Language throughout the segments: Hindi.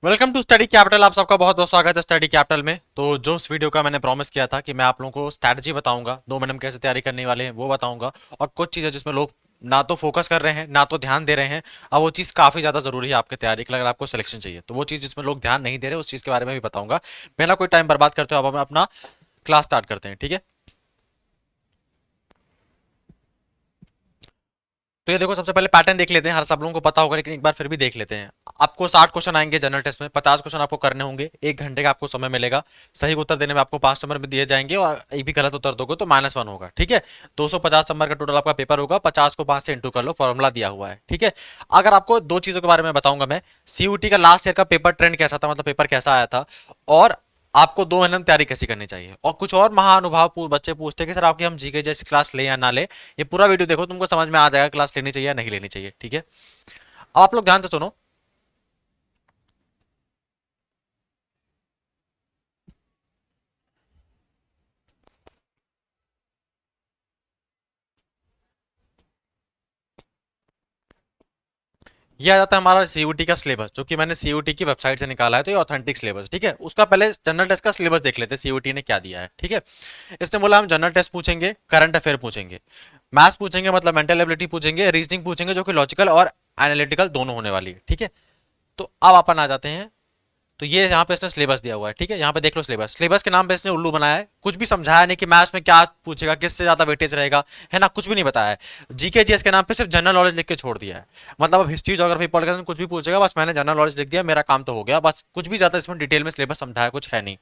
Welcome to study capital. आप सबका बहुत बहुत स्वागत है स्टडी कैपिटल में। तो जो इस वीडियो का मैंने प्रॉमिस किया था कि मैं आप लोगों को स्ट्रैटेजी बताऊंगा, 2 महीने में कैसे तैयारी करने वाले हैं वो बताऊंगा, और कुछ चीज़ें जिसमें लोग ना तो फोकस कर रहे हैं ना तो ध्यान दे रहे हैं। अब वो चीज़ काफ़ी ज़्यादा ज़रूरी है आपके तैयारी के लिए। अगर आपको सिलेक्शन चाहिए तो वो चीज़ जिसमें लोग ध्यान नहीं दे रहे उस चीज़ के बारे में भी बताऊंगा। पहला कोई टाइम बर्बाद करते हो, अब हम अपना क्लास स्टार्ट करते हैं, ठीक है। तो ये देखो, सबसे पहले पैटर्न देख लेते हैं। हर सब लोगों को पता होगा लेकिन एक बार फिर भी देख लेते हैं। आपको 60 क्वेश्चन आएंगे जनरल टेस्ट में, 50 क्वेश्चन आपको करने होंगे, 1 घंटे का आपको समय मिलेगा। सही उत्तर देने में आपको 5 नंबर में दिए जाएंगे और एक भी गलत उत्तर दोगे तो -1 होगा, ठीक है। 250 नंबर का टोटल आपका पेपर होगा। 50 को 5 से इंटू कर लो, फॉर्मूला दिया हुआ है, ठीक है। अगर आपको दो चीजों के बारे में बताऊंगा मैं, सीयूटी का लास्ट ईयर का पेपर ट्रेंड कैसा था, मतलब पेपर कैसा आया था, और आपको 2 महीने में तैयारी कैसी करनी चाहिए। और कुछ और महानुभाव बच्चे पूछते हैं कि सर आपकी हम जीके जैसी क्लास ले या ना ले। ये पूरा वीडियो देखो, तुमको समझ में आ जाएगा क्लास लेनी चाहिए या नहीं लेनी चाहिए, ठीक है। अब आप लोग ध्यान से सुनो। ये आ जाता है हमारा सीयूटी का सिलेबस, जो कि मैंने सीयूटी की वेबसाइट से निकाला है। तो ये ऑथेंटिक सिलेबस, ठीक है। उसका पहले जनरल टेस्ट का सिलेबस देख लेते हैं, सीयूटी ने क्या दिया है, ठीक है। इसने बोला हम जनरल टेस्ट पूछेंगे, करंट अफेयर पूछेंगे, मैथ्स पूछेंगे मतलब मेंटल एबिलिटी पूछेंगे, रीजनिंग पूछेंगे जो कि लॉजिकल और एनालिटिकल दोनों होने वाली है, ठीक है। तो अब अपन आ जाते हैं। तो ये यहाँ पे इसने सिलेबस दिया हुआ है, ठीक है। यहाँ पे देख लो, सिलेबस सिलेबस के नाम पे इसने उल्लू बनाया है। कुछ भी समझाया नहीं कि मैथ्स में क्या पूछेगा, किससे ज्यादा वेटेज रहेगा, है ना, कुछ भी नहीं बताया है। जीके जीएस के नाम पे सिर्फ जनरल नॉलेज लिख के छोड़ दिया है। मतलब अब हिस्ट्री ज्योग्राफी पॉलिटिक्स कुछ भी पूछेगा, बस मैंने जनरल नॉलेज लिख दिया, मेरा काम तो हो गया बस। कुछ भी ज्यादा इसमें डिटेल में सिलेबस समझाया कुछ है नहीं।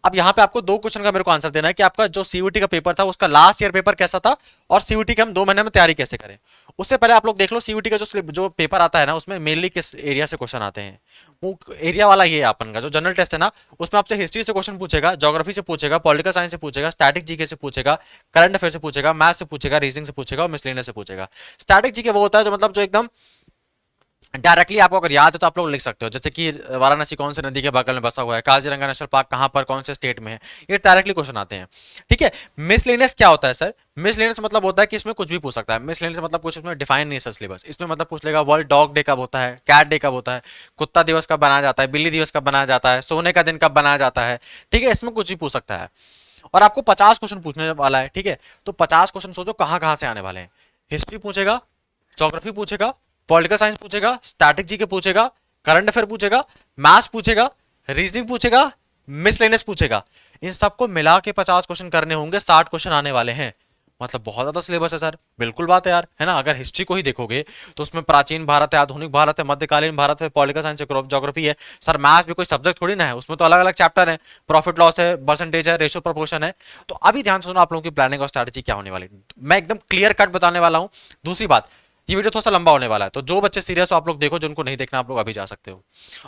अब यहाँ पे आपको 2 क्वेश्चन का मेरे को आंसर देना है कि आपका जो सीयूटी का पेपर था उसका लास्ट ईयर पेपर कैसा था, और सीयूटी के हम 2 महीने में तैयारी कैसे करें। उससे पहले आप लोग देख लो सीयूटी का जो पेपर आता है ना, उसमें मेनली किस एरिया से क्वेश्चन आते हैं। वो एरिया वाला ये है अपन का जो जनरल टेस्ट है ना, उसमें आपसे हिस्ट्री से क्वेश्चन पूछेगा, ज्योग्राफी से पूछेगा, पॉलिटिकल साइंस से पूछेगा, स्टैटिक जीके से पूछेगा, करंट अफेयर से पूछेगा, मैथ से पूछेगा, रीजनिंग से पूछेगा और मिसलेनियस से पूछेगा। स्टैटिक जीके वो होता है जो मतलब जो एकदम डायरेक्टली आपको अगर याद है तो आप लोग लिख सकते हो, जैसे कि वाराणसी कौन से नदी के बगल में बसा हुआ है, काजीरंगा नेशनल पार्क कहाँ पर कौन से स्टेट में है। ये डायरेक्टली क्वेश्चन आते हैं, ठीक है। मिसलेनियस क्या होता है सर? मिसलेनियस मतलब होता है कि इसमें कुछ भी पूछ सकता है। मिसलेनियस मतलब कुछ इसमें डिफाइन नहीं है सर सिलेबस। इसमें मतलब पूछ लेगा वर्ल्ड डॉग डे कब होता है, कैट डे कब होता है, कुत्ता दिवस कब बनाया जाता है, बिल्ली दिवस कब बनाया जाता है, सोने का दिन कब बनाया जाता है, ठीक है। इसमें कुछ भी पूछ सकता है। और आपको 50 क्वेश्चन पूछने वाला है, ठीक है। तो 50 क्वेश्चन सोचो कहाँ कहाँ से आने वाले हैं। हिस्ट्री पूछेगा, ज्योग्राफी पूछेगा, पॉलिटिकल साइंस पूछेगा, स्टैटिक जीके पूछेगा, करंट अफेयर पूछेगा, मैथ्स पूछेगा, रीजनिंग पूछेगा, मिसलेनियस पूछेगा। इन सबको मिला के 50 क्वेश्चन करने होंगे, 60 क्वेश्चन आने वाले हैं। मतलब बहुत ज्यादा सिलेबस है सर, बिल्कुल बात है यार, है ना। अगर हिस्ट्री को ही देखोगे तो उसमें प्राचीन भारत है, आधुनिक भारत है, मध्यकालीन भारत है, पॉलिटिकल साइंस है, ज्योग्राफी है। सर मैथ्स भी कोई सब्जेक्ट थोड़ी ना है, उसमें तो अलग अलग चैप्टर है, प्रॉफिट लॉस है, परसेंटेज है, रेशियो प्रोपोर्शन है। तो अभी ध्यान सुनो आप लोगों की प्लानिंग और स्ट्रैटेजी क्या होने वाली, मैं एकदम क्लियर कट बताने वाला हूँ। दूसरी बात, ये वीडियो थोड़ा सा लंबा होने वाला है, तो जो बच्चे सीरियस हो आप लोग देखो, जिनको नहीं देखना आप लोग अभी जा सकते हो।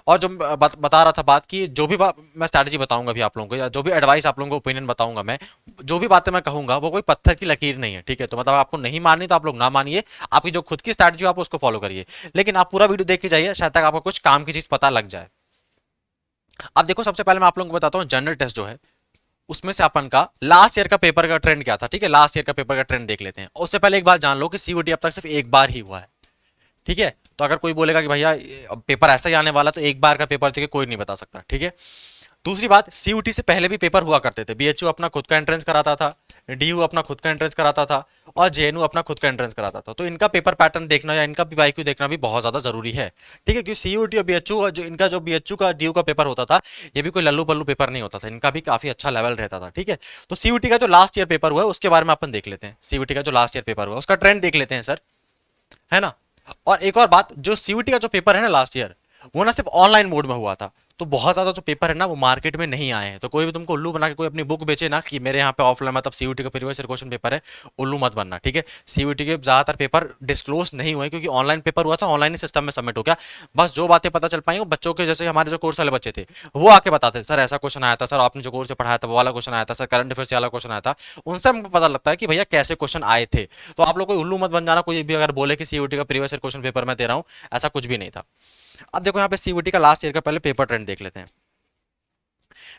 और जो बता रहा था बात की, जो भी मैं स्ट्रैटेजी बताऊंगा अभी आप लोगों को, या जो भी एडवाइस आप लोगों को ओपिनियन बताऊंगा मैं, जो भी बातें मैं कहूंगा वो कोई पत्थर की लकीर नहीं है, ठीक है। तो मतलब आपको नहीं माननी तो आप लोग ना मानिए, आपकी जो खुद की स्ट्रैटेजी आप उसको फॉलो करिए, लेकिन आप पूरा वीडियो देख के जाइए, शायद तक आपको कुछ काम की चीज पता लग जाए। अब देखो, सबसे पहले मैं आप लोगों को बताता हूँ जनरल टेस्ट जो है, उसमें से अपन का लास्ट ईयर का पेपर का ट्रेंड क्या था, ठीक है। लास्ट ईयर का पेपर का ट्रेंड देख लेते हैं। उससे पहले एक बात जान लो कि सीयूटी अब तक सिर्फ एक बार ही हुआ है, ठीक है। तो अगर कोई बोलेगा कि भैया अब पेपर ऐसा ही आने वाला, तो एक बार का पेपर देखिए कोई नहीं बता सकता, ठीक है। दूसरी बात, सीयूटी से पहले भी पेपर हुआ करते थे। बीएचयू अपना खुद का एंट्रेंस कराता था, डीयू अपना खुद का एंट्रेंस कराता था, और जेएनयू अपना खुद का एंट्रेंस कराता था। तो इनका पेपर पैटर्न देखना या इनका पीवाईक्यू देखना भी बहुत ज्यादा जरूरी है, ठीक है। क्योंकि सीयूटी और बीएचयू और जो इनका जो बीएचयू का डीयू का पेपर होता था, ये भी कोई लल्लू पल्लू पेपर नहीं होता था, इनका भी काफी अच्छा लेवल रहता था, ठीक है। तो सीयूटी का जो लास्ट ईयर पेपर हुआ है उसके बारे में अपन देख लेते हैं। सीयूटी का जो लास्ट ईयर पेपर हुआ उसका ट्रेंड देख लेते हैं सर, है ना। और एक और बात, जो सीयूटी का जो पेपर है ना लास्ट ईयर, वो ना सिर्फ ऑनलाइन मोड में हुआ था। तो बहुत ज्यादा जो पेपर है ना वो मार्केट में नहीं आए हैं। तो कोई भी तुमको उल्लू बना के कोई अपनी बुक बेचे ना कि मेरे यहाँ पे ऑफलाइन मतलब सीयूटी का प्रीवियस ईयर क्वेश्चन पेपर है, उल्लू मत बनना, ठीक है। सीयूटी के ज्यादातर पेपर डिस्क्लोज नहीं हुए क्योंकि ऑनलाइन पेपर हुआ था, ऑनलाइन ही सिस्टम में सबमिट हो गया। बस जो बातें पता चल पाई वो बच्चों के, जैसे हमारे जो कोर्स वाले बच्चे थे, वो आके बताते थे सर ऐसा क्वेश्चन आया था, सर आपने जो कोर्स से पढ़ाया था वो वाला क्वेश्चन आया था, सर करंट अफेयर से वाला क्वेश्चन आया था। उनसे हमको पता लगता है कि भैया कैसे क्वेश्चन आए थे। तो आप लोग कोई उल्लू मत बन जाना, कोई भी अगर बोले कि सीयूटी का प्रीवियस ईयर क्वेश्चन पेपर मैं दे रहा हूँ, ऐसा कुछ भी नहीं था। अब देखो यहाँ पे सीयूटी का लास्ट ईयर का पहले पेपर ट्रेंड देख लेते हैं।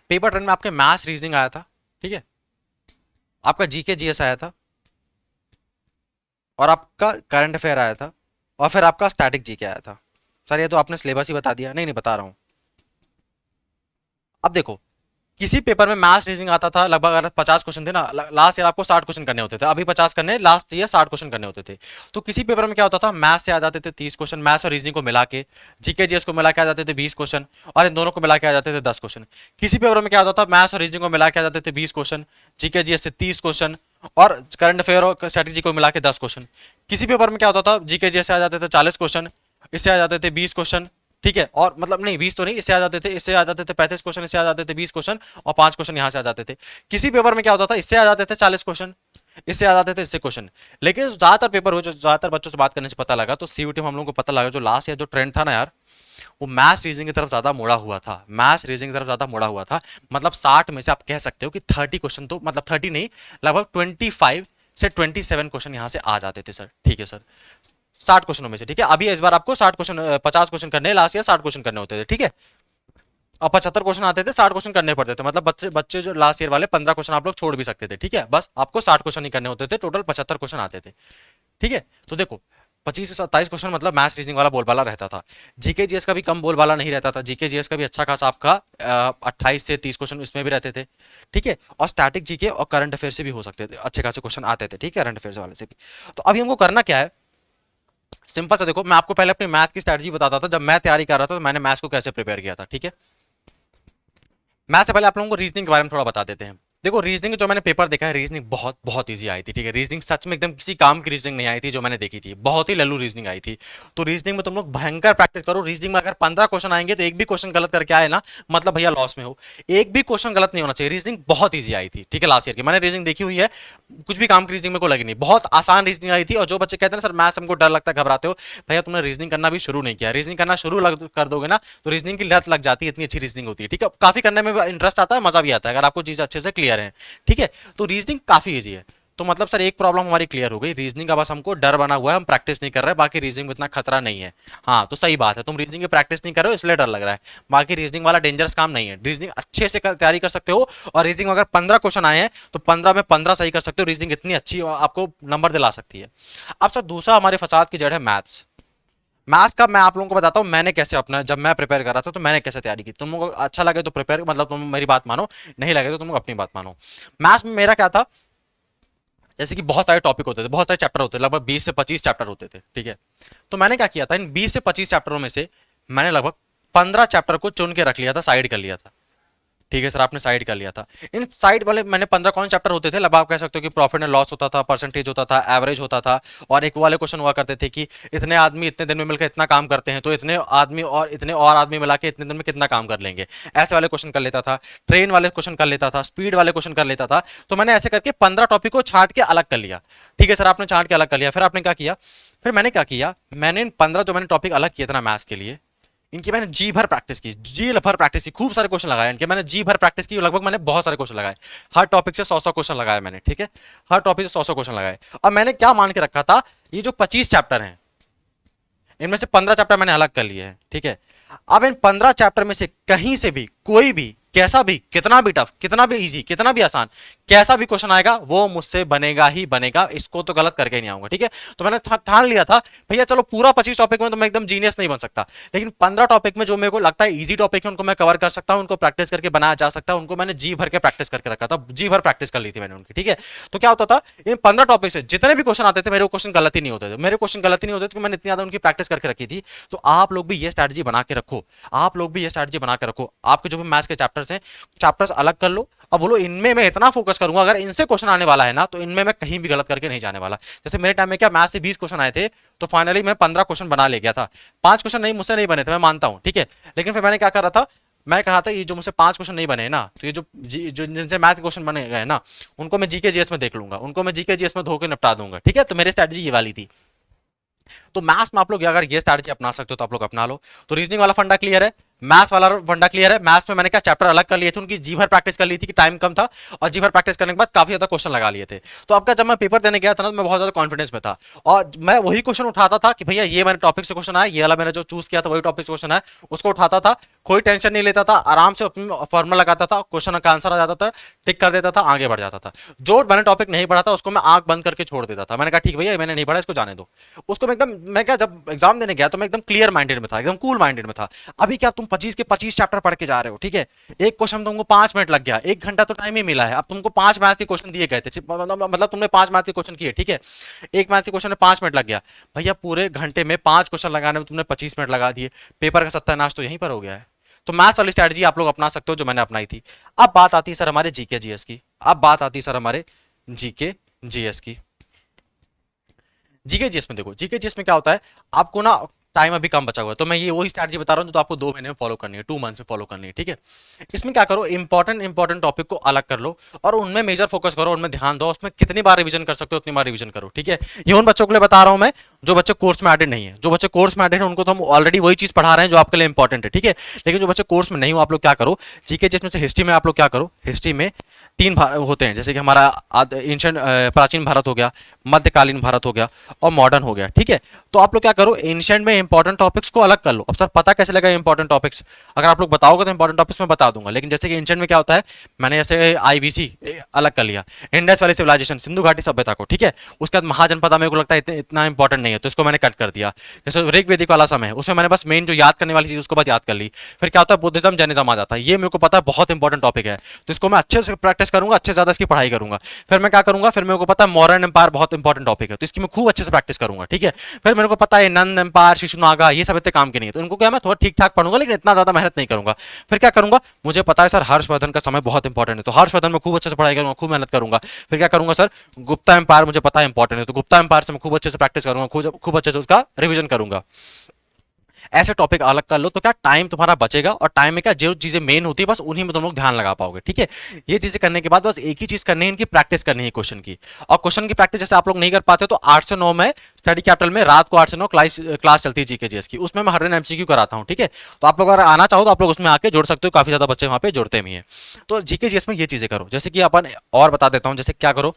पेपर ट्रेंड में आपके मैथ्स रीजनिंग आया था, ठीक है, आपका जीके जीएस आया था, और आपका करंट अफेयर आया था, और फिर आपका स्टैटिक जीके आया था। सर ये तो आपने सिलेबस ही बता दिया। नहीं नहीं, बता रहा हूँ, अब देखो, किसी पेपर में मैथ्स रीजनिंग आता था लगभग, अगर 50 क्वेश्चन थे ना, लास्ट ईयर आपको 60 क्वेश्चन करने होते थे, अभी 50 करने, लास्ट ईयर 60 क्वेश्चन करने होते थे। तो किसी पेपर में क्या होता था, मैथ्स से आ जाते थे 30 क्वेश्चन, मैथ्स और रीजनिंग को मिला के, जीके जीएस को मिला के आ जाते थे 20 क्वेश्चन, और इन दोनों को मिला के आ जाते थे 10 क्वेश्चन। किसी पेपर में क्या होता था, मैथ्स और रीजनिंग को मिला के आ जाते थे 20 क्वेश्चन, जीके जीएस से 30 क्वेश्चन, और करंट अफेयर और स्ट्रेटेजी को मिला के 10 क्वेश्चन। किसी पेपर में क्या होता था, जीके जीएस से आ जाते थे 40 क्वेश्चन, इससे आ जाते थे 20 क्वेश्चन, ठीक है, और मतलब नहीं 20 तो नहीं, इससे आ जाते थे, इससे आ जाते थे 35 क्वेश्चन, इससे आ जाते थे 20 क्वेश्चन, और 5 क्वेश्चन यहाँ से आ जाते थे। किसी पेपर में क्या होता था, इससे आ जाते थे 40 क्वेश्चन, इससे आ जाते थे इससे क्वेश्चन। लेकिन ज्यादातर पेपर हुए, जो ज्यादातर बच्चों से बात करने से पता लगा, तो सीयूटी में हम लोगों को पता लगा जो लास्ट ईयर जो ट्रेंड था ना यार, वो मैथ्स रीजनिंग की तरफ ज्यादा मुड़ा हुआ था, मैथ्स रीजनिंग की तरफ ज्यादा मुड़ा हुआ था। मतलब 60 में से आप कह सकते हो कि 30 क्वेश्चन, तो मतलब 30 नहीं, लगभग 25 से 27 क्वेश्चन यहाँ से आ जाते थे सर, ठीक है सर, 60 क्वेश्चनों में से, ठीक है। अभी इस बार आपको 60 क्वेश्चन, 50 क्वेश्चन करने, लास्ट ईयर 60 क्वेश्चन करने होते थे, ठीक है, और 75 क्वेश्चन आते थे, 60 क्वेश्चन करने पड़ते थे, मतलब बच्चे बच्चे जो लास्ट ईयर वाले 15 क्वेश्चन आप लोग छोड़ भी सकते थे, ठीक है, बस आपको 60 क्वेश्चन ही करने होते थे, टोटल 75 क्वेश्चन आते थे, ठीक है। तो देखो 25 से 27 क्वेश्चन मतलब मैथ्स रीजनिंग वाला बोलबाला रहता था। जीके जीएस का भी कम बोलबाला नहीं रहता था, जीके जीएस का भी अच्छा खासा आपका 28 से 30 क्वेश्चन इसमें भी रहते थे, ठीक है, और स्टैटिक जीके और करंट अफेयर से भी हो सकते थे, अच्छे खासे क्वेश्चन आते थे, ठीक है, करंट अफेयर वाले से भी। तो अभी हमको करना क्या है, सिंपल सा देखो, मैं आपको पहले अपनी मैथ की स्ट्रेटजी बताता था, जब मैं तैयारी कर रहा था तो मैंने मैथ्स को कैसे प्रिपेयर किया था, ठीक है। मैथ से पहले आप लोगों को रीजनिंग के बारे में थोड़ा बता देते हैं। देखो रीजनिंग जो मैंने पेपर देखा है, रीजनिंग बहुत बहुत इजी आई थी, ठीक है, रीजनिंग सच में एकदम किसी काम की रीजनिंग नहीं आई थी जो मैंने देखी थी, बहुत ही लल्लू रीजनिंग आई थी। तो रीजनिंग में तुम लोग भयंकर प्रैक्टिस करो, रीजनिंग में अगर 15 क्वेश्चन आएंगे तो एक भी क्वेश्चन गलत करके आए ना, मतलब भैया लॉस में हो, एक भी क्वेश्चन गलत नहीं होना चाहिए। रीजनिंग बहुत ईजी आई थी, ठीक है, लास्ट ईयर की मैंने रीजनिंग देखी हुई है, कुछ भी काम की रीजनिंग मेरे को लगी नहीं, बहुत आसान रीजनिंग आई थी। और जो बच्चे कहते हैं सर मैथ्स हमको डर लगता है, घबराते हो, भैया तुमने रीजनिंग करना भी शुरू नहीं किया, रीजनिंग करना शुरू कर दोगे ना तो रीजनिंग की लत लग जाती है, इतनी अच्छी रीजनिंग होती है, ठीक है, काफी करने में इंटरेस्ट आता है, मजा भी आता है अगर आपको चीज अच्छे से क्लियर है, ठीक है। तो रीजनिंग काफी इजी है। तो मतलब सर एक प्रॉब्लम हमारी क्लियर हो गई, रीजनिंग का बस हमको डर बना हुआ है, हम प्रैक्टिस नहीं कर रहे, बाकी रीजनिंग में इतना खतरा नहीं है। हाँ तो सही बात है, तुम रीजनिंग की प्रैक्टिस नहीं कर रहे हो इसलिए डर लग रहा है, बाकी रीजनिंग वाला डेंजरस काम नहीं है, रीजनिंग अच्छे से तैयारी कर सकते हो। और रीजनिंग में अगर 15 क्वेश्चन आए हैं तो 15 में 15 सही कर सकते हो, रीजनिंग इतनी अच्छी आपको नंबर दिला सकती है। अब सर दूसरा हमारे फसाद की जड़ है मैथ्स। मैथ्स का मैं आप लोगों को बताता हूँ मैंने कैसे अपना, जब मैं प्रिपेयर कर रहा था तो मैंने कैसे तैयारी की, तुम लोगों को अच्छा लगे तो प्रिपेयर, मतलब तुम मेरी बात मानो, नहीं लगे तो तुम लोग अपनी बात मानो। मैथ्स में मेरा क्या था, जैसे कि बहुत सारे टॉपिक होते थे, बहुत सारे चैप्टर होते थे, लगभग 20 से 25 चैप्टर होते थे, ठीक है। तो मैंने क्या किया था, इन 20 से 25 चैप्टरों में से मैंने लगभग 15 चैप्टर को चुन के रख लिया था, साइड कर लिया था, ठीक है सर, आपने साइड कर लिया था। इन साइड वाले मैंने 15 कौन चैप्टर होते थे, लगभग आप कह सकते हो कि प्रॉफिट एंड लॉस होता था, परसेंटेज होता था, एवरेज होता था, और एक वाले क्वेश्चन हुआ करते थे कि इतने आदमी इतने दिन में मिलकर इतना काम करते हैं, तो इतने और आदमी मिला के इतने दिन में कितना काम कर लेंगे, ऐसे वाले क्वेश्चन कर लेता था, ट्रेन वाले क्वेश्चन कर लेता था, स्पीड वाले क्वेश्चन कर लेता था। तो मैंने ऐसे करके 15 टॉपिक को छांट के अलग कर लिया, ठीक है सर, आपने छांट के अलग कर लिया। फिर आपने क्या किया, फिर मैंने क्या किया, मैंने इन 15 जो मैंने टॉपिक अलग किए थे ना मैथ्स के लिए, इनकी मैंने जी भर प्रैक्टिस की, जी भर प्रैक्टिस की, खूब सारे क्वेश्चन लगाए इनके, मैंने जी भर प्रैक्टिस की, लगभग मैंने बहुत सारे क्वेश्चन लगाए, हर टॉपिक से 100 क्वेश्चन लगाए मैंने, ठीक है, हर टॉपिक से 100 क्वेश्चन लगाए। अब मैंने क्या मान के रखा था, ये जो 25 चैप्टर हैं इनमें से 15 चैप्टर मैंने अलग कर लिए हैं, ठीक है। अब इन 15 चैप्टर में से कहीं से भी कोई भी कैसा भी, कितना भी टफ, कितना भी इजी, कितना भी आसान, कैसा भी क्वेश्चन आएगा वो मुझसे बनेगा ही बनेगा, इसको तो गलत करके ही नहीं आऊंगा, ठीक है। तो मैंने ठान लिया था भैया चलो पूरा 25 टॉपिक में तो मैं एकदम जीनियस नहीं बन सकता, लेकिन 15 टॉपिक में जो मेरे को लगता है इजी टॉपिक है उनको मैं कवर कर सकता हूं, उनको प्रैक्टिस करके बनाया जा सकता है, उनको मैंने जी भर के प्रैक्टिस करके रखा था, जी भर प्रैक्टिस कर ली थी मैंने उनकी, ठीक है। तो क्या होता था, इन 15 टॉपिक से जितने भी क्वेश्चन आते थे मेरे क्वेश्चन गलत ही नहीं होते थे, मेरे क्वेश्चन गलत ही नहीं होते थे, मैंने इतनी ज्यादा उनकी प्रैक्टिस करके रखी थी। तो आप लोग भी ये स्ट्रैटेजी बना के रखो, आप लोग भी ये स्ट्रैटेजी बना के रखो, आपके जो भी मैथ्स के चैप्टर्स हैं, चैप्टर्स अलग कर लो। अब बोलो इनमें मैं इतना फोकस करूंगा, अगर इनसे क्वेश्चन आने वाला है ना तो इनमें मैं कहीं भी गलत करके नहीं जाने वाला। जैसे मेरे टाइम में क्या मैथ्स से 20 क्वेश्चन आए थे, तो फाइनली मैं 15 क्वेश्चन बना ले गया था। 5 क्वेश्चन नहीं मुझसे नहीं बने थे, मैं मानता हूं, ठीक है, लेकिन फिर मैंने क्या कर रहा था, मैं कहा था ये जो मुझसे 5 क्वेश्चन नहीं बने ना, तो ये जो जिनसे मैथ क्वेश्चन बने गए ना, उनको मैं जीके जीएस में देख लूंगा, उनको मैं जीके जीएस में धोके निपटा दूंगा, ठीक है। तो मेरी स्ट्रेटजी ये वाली थी। तो मैथ्स में आप लोग अगर ये स्ट्रैटेजी अपना सकते हो तो आप लोग अपना लो। तो रीजनिंग वाला फंडा क्लियर है, मैथ्स वाला फंडा क्लियर है। मैथ्स में मैंने क्या चैप्टर अलग कर लिए थे, उनकी जी भर प्रैक्टिस कर ली थी कि टाइम कम था, और जी भर प्रैक्टिस करने के बाद काफी ज्यादा क्वेश्चन लगा लिए थे। तो आपका जब मैं पेपर देने गया था ना, तो मैं बहुत ज्यादा कॉन्फिडेंस में था, और मैं वही क्वेश्चन उठाता था कि भैया ये मैंने टॉपिक से क्वेश्चन आया, ये वाला मैंने जो चूज किया था वही टॉपिक से क्वेश्चन है, उसको उठाता था, कोई टेंशन नहीं लेता था, आराम से अपनी फॉर्मूला लगाता था, क्वेश्चन का आंसर आ जाता था, टिक कर देता था, आगे बढ़ जाता था। जो मैंने टॉपिक नहीं पढ़ा था उसको मैं आंख बंद करके छोड़ देता था, मैंने कहा ठीक भैया मैंने नहीं पढ़ा, इसको जाने दो। उसको मैं एकदम मैं क्या जब एग्जाम देने गया तो मैं एकदम क्लियर माइंडेड में था, एकदम कूल माइंडेड में था। अभी क्या तुम 25 के 25 चैप्टर पढ़ के जा रहे हो, ठीक है, एक क्वेश्चन तुमको 5 मिनट लग गया, 1 घंटा तो टाइम ही मिला है, अब तुमको 5 मैथ के क्वेश्चन दिए गए थे, मतलब तुमने 5 मैथ के क्वेश्चन किए, ठीक है, एक मैथ के क्वेश्चन में 5 मिनट लग गया, भैया पूरे घंटे में 5 क्वेश्चन लगाने में तुमने 25 मिनट लगा दिए, पेपर का सत्यानाश तो यहीं पर हो गया है। तो मैथ्स वाली स्ट्रैटेजी आप लोग अपना सकते हो जो मैंने अपनाई थी। अब बात आती है सर हमारे जीके जीएस की, अब बात आती है सर हमारे जीके जीएस की। जीके जीएस में देखो, जीके जीएस में क्या होता है, आपको ना टाइम अभी कम बचा हुआ है, तो मैं ये वही स्ट्रैटेजी बता रहा हूँ जो तो आपको 2 महीने में फॉलो करनी है, 2 मंथ्स में फॉलो करनी है, ठीक है। इसमें क्या करो, इंपॉर्टेंट टॉपिक को अलग कर लो और उनमें मेजर फोकस करो, उनमें ध्यान दो, उसमें कितनी बार रिवीजन कर सकते हो उतनी बार रिवीजन करो, ठीक है। ये उन बच्चों के लिए बता रहा हूँ मैं जो बच्चे कोर्स में एडेड नहीं है, जो बच्चे कोर्स में एडेड है उनको तो हम ऑलरेडी वही चीज पढ़ा रहे हैं जो आपके लिए इंपॉर्टेंट है, ठीक है। लेकिन जो बच्चे कोर्स में नहीं हो, आप लोग क्या करो, जीके जिसमें से हिस्ट्री में आप लोग क्या करो, हिस्ट्री में 3 होते हैं, जैसे कि हमारा एंशिएंट प्राचीन भारत हो गया, मध्यकालीन भारत हो गया और मॉडर्न हो गया, ठीक है। तो आप लोग क्या करो, एंशिएंट में इंपॉर्टेंट टॉपिक्स को अलग कर लो। अब सर पता कैसे लगा इंपॉर्टेंट टॉपिक्स, अगर आप लोग बताओगे तो इंपॉर्टेंट टॉपिक्स मैं बता दूंगा, लेकिन जैसे कि एंशिएंट में क्या होता है, मैंने जैसे आईवीसी अलग कर लिया, इंडस वाली सिविलाइजेशन, सिंधु घाटी सभ्यता को, ठीक है। उसके बाद महाजनपद मेरे को लगता है इतना इंपॉर्टेंट नहीं है तो इसको मैंने कट कर दिया। जैसे ऋग वैदिक वाला समय है, उसमें मैंने बस मेन जो याद करने वाली चीज उसको बात याद कर ली। फिर क्या होता है, बुद्धिज्म जैनिज्म आ जाता है, ये मेरे को पता है बहुत इंपॉर्टेंट टॉपिक है, तो इसको मैं अच्छे से प्रैक्टिस करूंगा, अच्छे से ज्यादा इसकी पढ़ाई करूंगा। फिर मैं क्या करूंगा, फिर मेरे को पता है मॉडर्न एम्पायर बहुत इंपॉर्टेंट टॉपिक है, तो इसकी मैं खूब अच्छे से प्रैक्टिस करूंगा, ठीक है। फिर मेरे को पता है नंद एम्पायर, शिशुनागा, ये सब इतने काम के नहीं है, तो इनको क्या मैं थोड़ा ठीक ठाक पढ़ूंगा लेकिन इतना ज्यादा मेहनत नहीं करूंगा। फिर क्या करूंगा, मुझे पता है सर हर्षवर्धन का समय बहुत इंपॉर्टेंट है, तो हर्षवर्धन में खूब अच्छे से पढ़ाई करूंगा, खूब मेहनत करूंगा। फिर क्या करूंगा सर, गुप्ता एम्पायर मुझे पता है इंपॉर्टेंट है, तो गुप्ता एम्पायर से मैं खूब अच्छे से प्रैक्टिस करूंगा, खूब अच्छे से उसका रिवीजन करूंगा। ऐसे टॉपिक अलग कर लो तो क्या टाइम तुम्हारा बचेगा, और टाइम में क्या जो चीजें मेन होती है बस उन्हीं में तुम लोग ध्यान लगा पाओगे, ठीक है। ये चीजें करने के बाद बस एक ही चीज करनी है, इनकी प्रैक्टिस करनी है क्वेश्चन की। और क्वेश्चन की प्रैक्टिस जैसे आप लोग नहीं कर पाते तो 8 से 9 में स्टडी कैपिटल में रात को 8 से 9 क्लास चलती है जीके जीएस की, उसमें मैं हर दिन एमसीक्यू कराता हूँ, ठीक है। तो आप लोग अगर आना चाहो तो आप लोग उसमें आके जुड़ सकते हो, काफी ज्यादा बच्चे वहां पे जुड़ते भी हैं। तो जीके जीएस में ये चीजें करो, जैसे कि अपन और बता देता हूँ, जैसे क्या करो,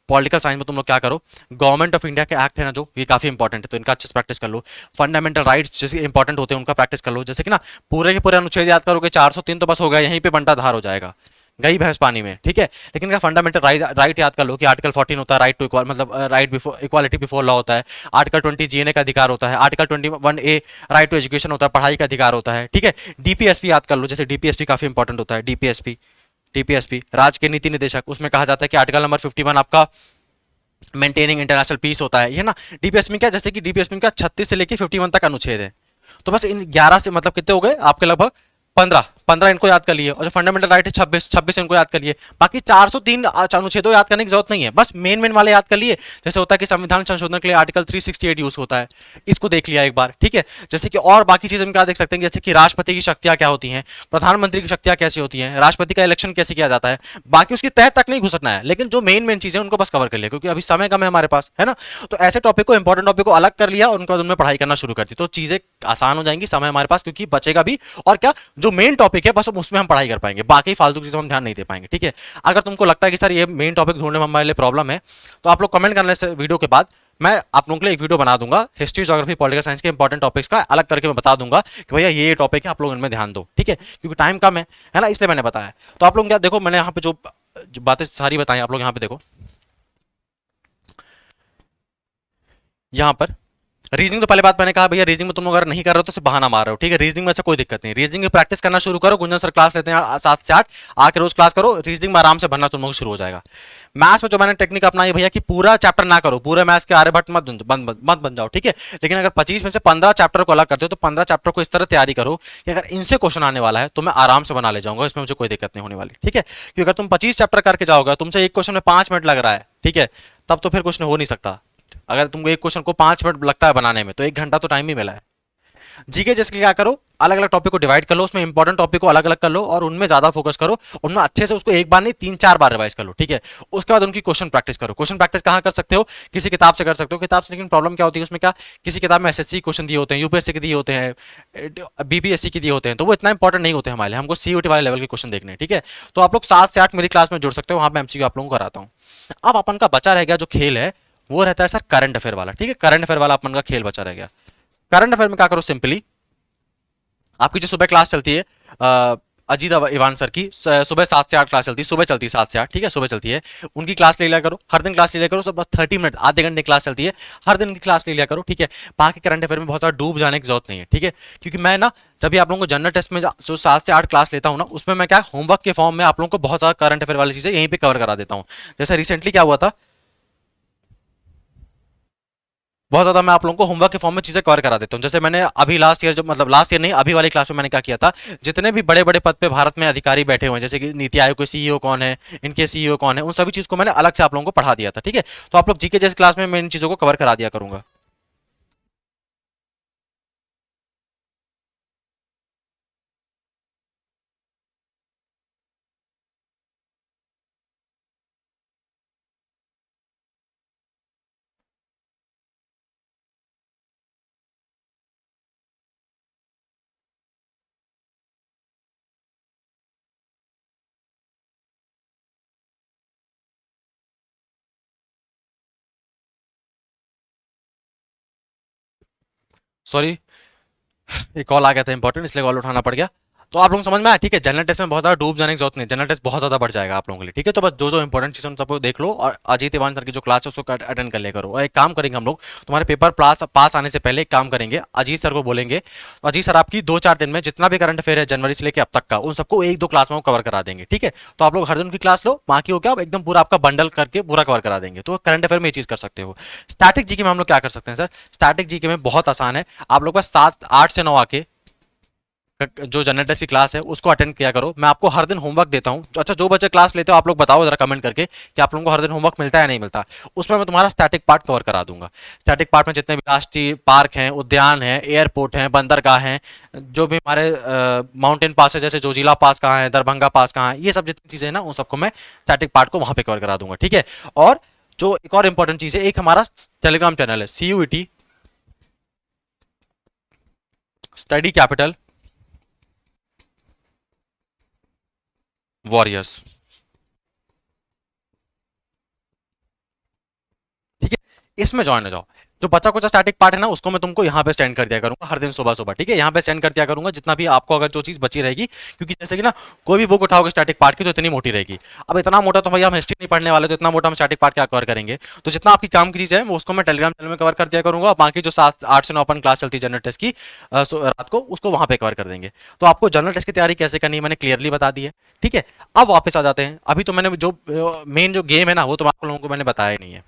पॉलिटिकल साइंस में तुम लोग क्या करो, गवर्नमेंट ऑफ इंडिया के एक्ट है ना जो, ये काफी इंपॉर्टेंट है, तो इनका अच्छे से प्रैक्टिस कर लो। फंडामेंटल राइट्स जैसे इंपॉर्टेंट होते हैं उनका प्रैक्टिस कर लो, जैसे कि ना पूरे के पूरे अनुच्छेद याद करोगे 403 तो बस हो गया, यहीं पे बंटा धार हो जाएगा, गई भैंस पानी में, ठीक है। लेकिन क्या फंडामेंटल राइट याद कर लो कि आर्टिकल 14 होता है राइट टू मतलब right before equality before law होता है, आर्टिकल 20 जीने का अधिकार होता है, article 21A right to education होता है, पढ़ाई का अधिकार होता है, ठीक है। डीपीएसपी याद कर लो, जैसे डीपीएसपी काफी इंपॉर्टेंट होता है, डीपीएसपी राज्य के नीति निदेशक, उसमें कहा जाता है कि आर्टिकल नंबर 51 आपका मेंटेनिंग इंटरनेशनल पीस होता है, ये ना। डीपीएसपी में क्या, जैसे कि डीपीएसपी में क्या 36 से लेके 51 तक अनुच्छेद है, तो बस इन 11 से मतलब कितने हो गए आपके, लगभग 15 इनको याद कर लिए, और जो फंडामेंटल राइट है 26 इनको याद कर लिए, बाकी 403 अनुच्छेदों याद करने की जरूरत नहीं है, बस मेन वाले याद कर लिए। जैसे होता है कि संविधान संशोधन के लिए आर्टिकल 368 यूज होता है, इसको देख लिया एक बार, ठीक है। जैसे कि और बाकी चीजें हम क्या देख सकते हैं, जैसे कि राष्ट्रपति की शक्तियां क्या होती हैं, प्रधानमंत्री की शक्तियां कैसी होती हैं, राष्ट्रपति का इलेक्शन कैसे किया जाता है, बाकी उसकी तह तक नहीं घुसना है, लेकिन जो मेन चीजें उनको बस कवर कर लिया, क्योंकि अभी समय कम है हमारे पास, है ना। तो ऐसे टॉपिक को, इंपॉर्टेंट टॉपिक को अलग कर लिया और उनके बाद उनमें पढ़ाई करना शुरू कर दी, तो चीजें आसान हो जाएंगी, समय हमारे पास क्योंकि बचेगा भी, और क्या जो मेन टॉपिक है बस उसमें हम पढ़ाई कर पाएंगे, बाकी फालतू की चीजों हम ध्यान नहीं दे पाएंगे, ठीक है। अगर तुमको लगता है कि सर ये मेन टॉपिक ढूंढने में हमारे लिए प्रॉब्लम है, तो आप लोग कमेंट करने से वीडियो के बाद मैं आप लोगों के लिए एक वीडियो बना दूंगा, हिस्ट्री ज्योग्राफी पॉलिटिकल साइंस के इंपॉर्टेंट टॉपिक्स का अलग करके मैं बता दूंगा कि भैया ये टॉपिक है, आप लोग इनमें ध्यान दो, ठीक है, क्योंकि टाइम कम है ना, इसलिए मैंने बताया। तो आप लोग क्या देखो, मैंने यहाँ पे जो बातें सारी बताई, आप लोग यहाँ पे देखो, यहाँ पर रीजनिंग तो पहले बात मैंने कहा भैया, रीजनिंग में तुम लोग अगर नहीं कर रहे हो तो सिर्फ बहाना मार रहे हो, ठीक है। रीजनिंग में से कोई दिक्कत नहीं, रीजनिंग में प्रैक्टिस करना शुरू करो, गुंजन सर क्लास लेते हैं 7 से 8, आके रोज क्लास करो, रीजनिंग में आराम से बनना तुम लोग शुरू हो जाएगा। मैथ्स में जो मैंने टेक्निक अपनाई भैया कि पूरा चैप्टर ना करो, पूरे मैथ्स के आर्यभट्ट मत बन जाओ, ठीक है। लेकिन अगर 25 में से 15 चैप्टर को अलग करते हो तो 15 चैप्टर को इस तरह तैयारी करो कि अगर इनसे क्वेश्चन आने वाला है तो मैं आराम से बना ले जाऊंगा, इसमें मुझे कोई दिक्कत नहीं होने वाली, ठीक है। क्योंकि अगर तुम 25 चैप्टर करके जाओगे, तुमसे एक क्वेश्चन में 5 मिनट लग रहा है, ठीक है, तब तो फिर कुछ हो नहीं सकता। अगर तुमको एक क्वेश्चन को 5 मिनट लगता है बनाने में तो 1 घंटा तो टाइम ही मिला है। जीके जैसे क्या करो, अलग अलग टॉपिक को डिवाइड कर लो, उसमें इंपॉर्टेंट टॉपिक को अलग अलग कर लो और उनमें ज्यादा फोकस करो, उनमें अच्छे से उसको एक बार नहीं 3-4 बार रिवाइज कर लो, ठीक है। उसके बाद उनकी क्वेश्चन प्रैक्टिस करो। क्वेश्चन प्रैक्टिस कहाँ कर सकते हो, किसी किताब से कर सकते हो, किताब से, लेकिन प्रॉब्लम क्या होती है उसमें, क्या किसी किताब में एसएससी क्वेश्चन दिए होते हैं, यूपीएससी के दिए होते हैं, बीपीएससी के दिए होते हैं, तो वो इतना इंपॉर्टेंट नहीं होते हमारे लिए, हमको सीयूटी वाले लेवल के क्वेश्चन देखने, ठीक है। तो आप लोग 7 से 8 मेरी क्लास में जुड़ सकते हो, वहां पर एमसीक्यू आप लोगों को कराता हूँ। अब अपन का बचा रह गया जो खेल है, वो रहता है सर करंट अफेयर वाला, ठीक है। करंट अफेयर वाला अपन का खेल बचा रह गया। करंट अफेयर में क्या करो, सिंपली आपकी जो सुबह क्लास चलती है अजीत इवान सर की सुबह 7 से 8 क्लास चलती है, सुबह चलती है 7 से 8, ठीक है, सुबह चलती है। उनकी क्लास ले लिया करो, हर दिन क्लास ले लिया करो, सब बस 30 मिनट, आधे घंटे क्लास चलती है, हर दिन की क्लास ले लिया करो, ठीक है। बाकी करंट अफेयर में बहुत ज़्यादा डूब जाने की जरूरत नहीं है, ठीक है। क्योंकि मैं ना जब भी आप लोगों को जनरल टेस्ट में जो 7 से 8 क्लास लेता हूँ ना, उसमें मैं क्या होमवर्क के फॉर्म में आप लोगों को बहुत ज़्यादा करंट अफेयर वाली चीज़ें यहीं पे कवर करा देता हूँ। जैसे रिसेंटली क्या हुआ था, बहुत ज्यादा मैं आप लोगों को होमवर्क के फॉर्म में चीजें कवर करा देता हूँ। जैसे मैंने अभी लास्ट ईयर, जब मतलब लास्ट ईयर नहीं, अभी वाली क्लास में मैंने क्या किया था, जितने भी बड़े बड़े पद पे भारत में अधिकारी बैठे हुए हैं, जैसे कि नीति आयोग के सीईओ कौन है, इनके सीईओ कौन है, उन सभी चीज को मैंने अलग से आप लोगों को पढ़ा दिया था, ठीक है। तो आप लोग जीके जैसे क्लास में मैं इन चीजों को कवर करा दिया करूंगा। सॉरी, एक कॉल आ गया था इंपॉर्टेंट, इसलिए कॉल उठाना पड़ गया। तो आप लोग समझ में आया, ठीक है। जनरल टेस्ट में बहुत ज्यादा डूब जाने की जरूरत नहीं, जनरल टेस्ट बहुत ज्यादा बढ़ जाएगा आप लोगों के लिए, ठीक है। तो बस जो जो इंपॉर्टेंट चीज़ सबको देख लो, और अजीत इवान सर की जो क्लास है उसको अटेंड कर लिया करो। और एक काम करेंगे हम लोग, तुम्हारे पेपर पास आने से पहले एक काम करेंगे, अजीत सर को बोलेंगे, तो अजीत सर आपकी 2-4 दिन में जितना भी करंट अफेयर है जनवरी से लेकर अब तक का, उन सबको 1-2 क्लास में कवर करा देंगे, ठीक है। तो आप लोग हर दिन की क्लास लो, बाकी हो क्या एकदम पूरा आपका बंडल करके पूरा कवर करा देंगे। तो करंट अफेयर में ये चीज़ कर सकते हो। स्टैटिक जीके में हम लोग क्या कर सकते हैं सर, स्टैटिक जीके में बहुत आसान है। आप लोग बस 7, 8 से 9 आके जो जनरल टेस्ट की क्लास है उसको अटेंड किया करो। मैं आपको हर दिन होमवर्क देता हूँ। अच्छा, जो बच्चे क्लास लेते हो आप लोग बताओ जरा कमेंट करके कि आप लोगों को हर दिन होमवर्क मिलता है या नहीं मिलता। उसमें मैं तुम्हारा स्टैटिक पार्ट कवर करा दूंगा। स्टैटिक पार्ट में जितने भी राष्ट्रीय पार्क हैं, उद्यान हैं, एयरपोर्ट हैं, बंदरगाह हैं, जो भी हमारे माउंटेन पास है, जैसे जोजिला पास कहाँ है, दरभंगा पास कहाँ है, ये सब जितनी चीज़ें हैं ना, उन सबको मैं स्टैटिक पार्ट को वहाँ पे कवर करा दूंगा, ठीक है। और जो एक और इंपॉर्टेंट चीज़ है, एक हमारा टेलीग्राम चैनल है, CUET स्टडी कैपिटल वॉरियर्स, ठीक है। इसमें ज्वाइन हो जाओ। जो बचा कुछ स्टैटिक पार्ट है ना, उसको मैं तुमको यहाँ पे सेंड कर दिया करूंगा हर दिन सुबह सुबह, ठीक है। यहाँ पे सेंड कर दिया करूंगा जितना भी आपको अगर जो चीज़ बची रहेगी, क्योंकि जैसे कि ना कोई भी बुक उठाओगे स्टैटिक पार्ट की तो इतनी मोटी रहेगी। अब इतना मोटा तो भैया हम हिस्ट्री नहीं पढ़ने वाले, तो इतना मोटा हम स्टैटिक पार्ट क्या कवर करेंगे। तो जितना आपकी काम की चीज़ है उसको मैं टेलीग्राम चैनल में कवर कर दिया करूंगा, बाकी जो 7, 8 से 9 अपन क्लास चलती है जनरल टेस्ट की रात को, उसको वहाँ पे कवर कर देंगे। तो आपको जनरल टेस्ट की तैयारी कैसे करनी है मैंने क्लियरली बता दी है, ठीक है। अब वापस आ जाते हैं, अभी तो मैंने जो मेन जो गेम है ना वो तो आप लोगों को मैंने बताया ही नहीं है।